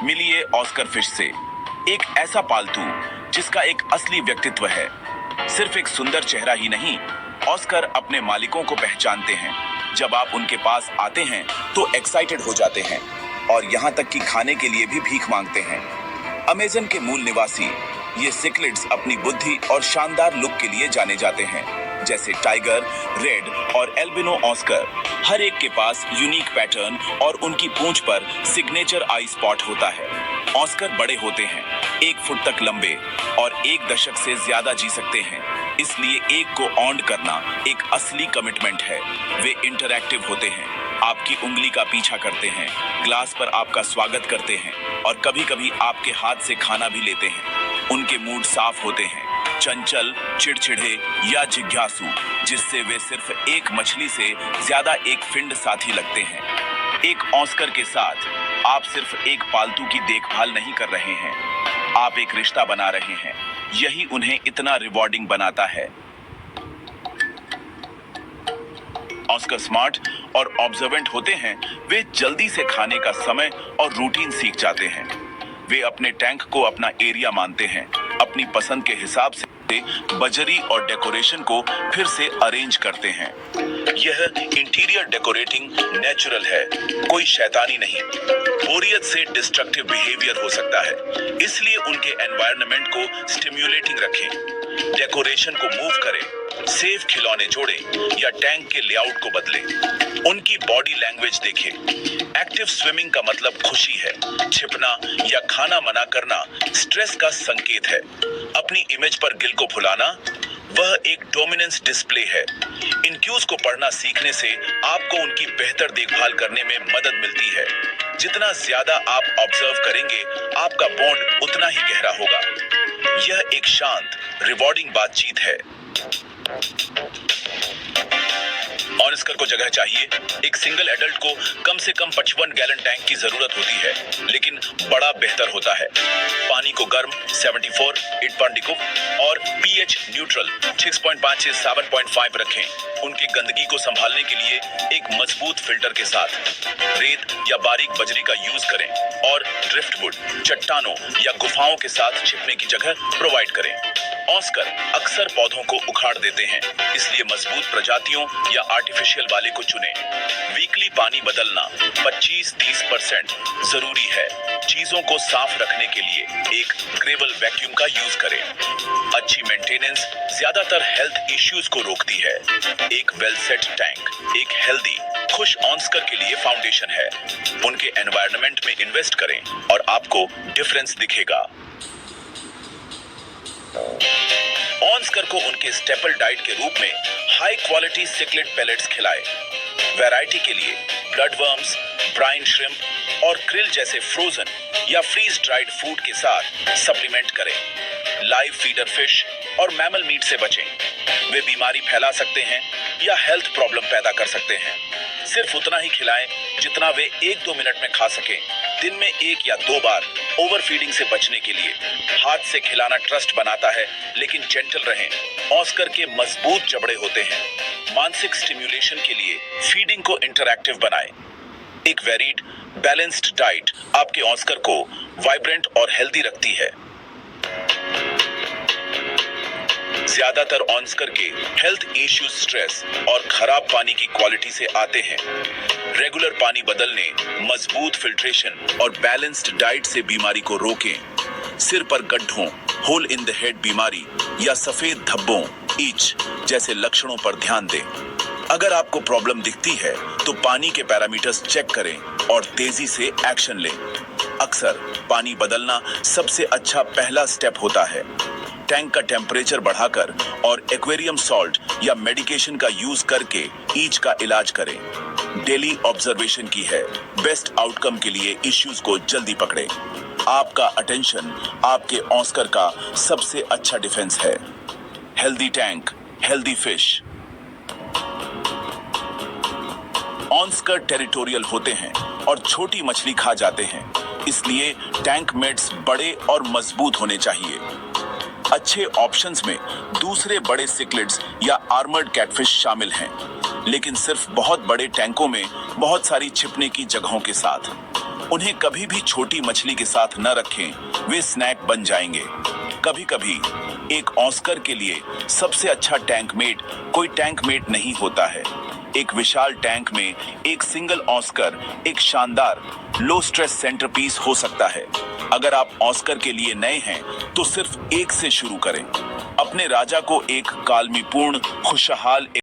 मिलिए Oscar fish से, एक ऐसा पालतू जिसका एक असली व्यक्तित्व है। सिर्फ एक सुंदर चेहरा ही नहीं, ऑस्कर अपने मालिकों को पहचानते हैं। जब आप उनके पास आते हैं तो एक्साइटेड हो जाते हैं और यहाँ तक कि खाने के लिए भी भीख मांगते हैं। अमेज़न के मूल निवासी ये सिक्लिड्स अपनी बुद्धि और शानदार लुक के लिए जाने जाते हैं, जैसे टाइगर, रेड और एल्बिनो ऑस्कर। हर एक के पास यूनिक पैटर्न और उनकी पूंछ पर सिग्नेचर आई स्पॉट होता है। ऑस्कर बड़े होते हैं, 1 फुट तक लंबे और 1 दशक से ज्यादा जी सकते हैं, इसलिए एक को ऑन्ड करना एक असली कमिटमेंट है। वे इंटरैक्टिव होते हैं, आपकी उंगली का पीछा करते हैं, ग्लास पर आपका स्वागत करते हैं और कभी-कभी आपके हाथ से खाना भी लेते हैं। उनके मूड साफ होते हैं, चंचल, चिड़चिड़े या जिज्ञासु, जिससे वे सिर्फ एक मछली से ज्यादा एक फिंड साथी लगते हैं। एक ऑस्कर के साथ आप सिर्फ एक पालतू की देखभाल नहीं कर रहे हैं, आप एक रिश्ता बना रहे हैं। यही उन्हें इतना रिवॉर्डिंग बनाता है। ऑस्कर स्मार्ट और ऑब्जर्वेंट होते हैं। वे जल्दी से खाने का समय और रूटीन सीख जाते हैं। वे अपने टैंक को अपना एरिया मानते हैं, अपनी पसंद के हिसाब से बजरी और डेकोरेशन को फिर से अरेंज करते हैं। यह इंटीरियर डेकोरेटिंग नेचुरल है, कोई शैतानी नहीं। बोरियत से डिस्ट्रक्टिव बिहेवियर हो सकता है, इसलिए उनके एनवायरनमेंट को स्टिम्युलेटिंग रखें। डेकोरेशन को मूव करें, सेफ खिलौने जोड़ें या टैंक के लेआउट को बदलें। उनकी बॉडी लैंग्वेज देखें। एक्टिव स्विमिंग का मतलब खुशी है, छिपना या खाना मना करना स्ट्रेस का संकेत है। अपनी इमेज पर गिल को फुलाना, वह एक डोमिनेंस डिस्प्ले है। इन क्यूज को पढ़ना सीखने से आपको उनकी बेहतर देखभाल करने में मदद मिलती है। जितना ज्यादा आप ऑब्जर्व करेंगे, आपका बॉन्ड उतना ही गहरा होगा। यह एक शांत, रिवॉर्डिंग बातचीत है। ऑस्कर को जगह चाहिए। एक सिंगल एडल्ट को कम से कम 55 गैलन टैंक की जरूरत होती है, लेकिन बड़ा बेहतर होता है। पानी को गर्म 74 इटपांडिको और पीएच न्यूट्रल 6.5 से 7.5 रखें। उनकी गंदगी को संभालने के लिए एक मजबूत फिल्टर के साथ रेत या बारीक बजरी का यूज करें और ड्रिफ्टवुड, चट्टानों या गुफाओं के साथ छिपने की जगह प्रोवाइड करें। ऑस्कर अक्सर पौधों को उखाड़ देते हैं, इसलिए मजबूत प्रजातियों या आर्टिफिशियल वाले को चुनें। वीकली पानी बदलना 25-30% जरूरी है। चीजों को साफ रखने के लिए एक ग्रेवल वैक्यूम का यूज करें। अच्छी मेंटेनेंस ज्यादातर हेल्थ इश्यूज को रोकती है। एक वेल सेट टैंक एक हेल्दी, खुश ऑस्कर के लिए फाउंडेशन है। उनके एनवायरनमेंट में इन्वेस्ट करें और आपको डिफरेंस दिखेगा। ऑस्कर को उनके स्टेपल डाइट के रूप में हाई क्वालिटी सिक्लेट पेलेट्स खिलाएं। वैरायटी के लिए ब्लड वर्म्स, ब्राइन श्रिम्प और क्रिल जैसे फ्रोजन या फ्रीज ड्राइड फूड के साथ सप्लीमेंट करें। लाइव फीडर फिश और मैमल मीट से बचें। वे बीमारी फैला सकते हैं या हेल्थ प्रॉब्लम पैदा कर सकते हैं। सिर्फ उतना ही खिलाएं जितना वे 1-2 मिनट में खा सकें। दिन में 1 या 2 बार ओवरफीडिंग से बचने के लिए। हाथ से खिलाना ट्रस्ट बनाता है, लेकिन जेंटल रहें। ऑस्कर के मजबूत जबड़े होते हैं। मानसिक स्टिम्युलेशन के लिए फीडिंग को इंटरैक्टिव बनाएं। एक वेरिड, बैलेंस्ड डाइट आपके ऑस्कर को वाइब्रेंट और हेल्दी रखती है। ज्यादातर ऑस्कर के हेल्थ इश्यूज स्ट्रेस और खराब पानी की क्वालिटी से आते हैं। रेगुलर पानी बदलने, मजबूत फिल्ट्रेशन और बैलेंस्ड डाइट से बीमारी को रोकें। सिर पर गड्ढों, होल इन द हेड बीमारी या सफेद धब्बों, ईच जैसे लक्षणों पर ध्यान दें। अगर आपको प्रॉब्लम दिखती है तो पानी के पैरामीटर्स चेक करें और तेजी से एक्शन लें। अक्सर पानी बदलना सबसे अच्छा पहला स्टेप होता है। टैंक का टेम्परेचर बढ़ाकर और एक्वेरियम सॉल्ट या मेडिकेशन का यूज करके ईच का इलाज करें। डेली ऑब्जर्वेशन की है बेस्ट आउटकम के लिए इश्यूज को जल्दी पकड़े। आपका अटेंशन आपके ऑस्कर का सबसे अच्छा डिफेंस है। Healthy tank, healthy fish. Oscar territorial होते हैं और छोटी मछली खा जाते हैं, इसलिए टैंक मेट्स बड़े और मजबूत होने चाहिए। अच्छे ऑप्शंस में दूसरे बड़े सिक्लिड्स या आर्मर्ड कैटफिश शामिल हैं, लेकिन सिर्फ बहुत बड़े टैंकों में बहुत सारी छिपने की जगहों के साथ। उन्हें कभी भी छोटी मछली के साथ न रखें, वे स्नैक बन जाएंगे। कभी कभी एक ऑस्कर के लिए सबसे अच्छा टैंकमेट कोई टैंकमेट नहीं होता है। एक विशाल टैंक में एक सिंगल ऑस्कर एक शानदार लो स्ट्रेस सेंटरपीस हो सकता है। अगर आप ऑस्कर के लिए नए हैं तो सिर्फ एक से शुरू करें। अपने राजा को एक कालमीपूर्ण, खुशहाल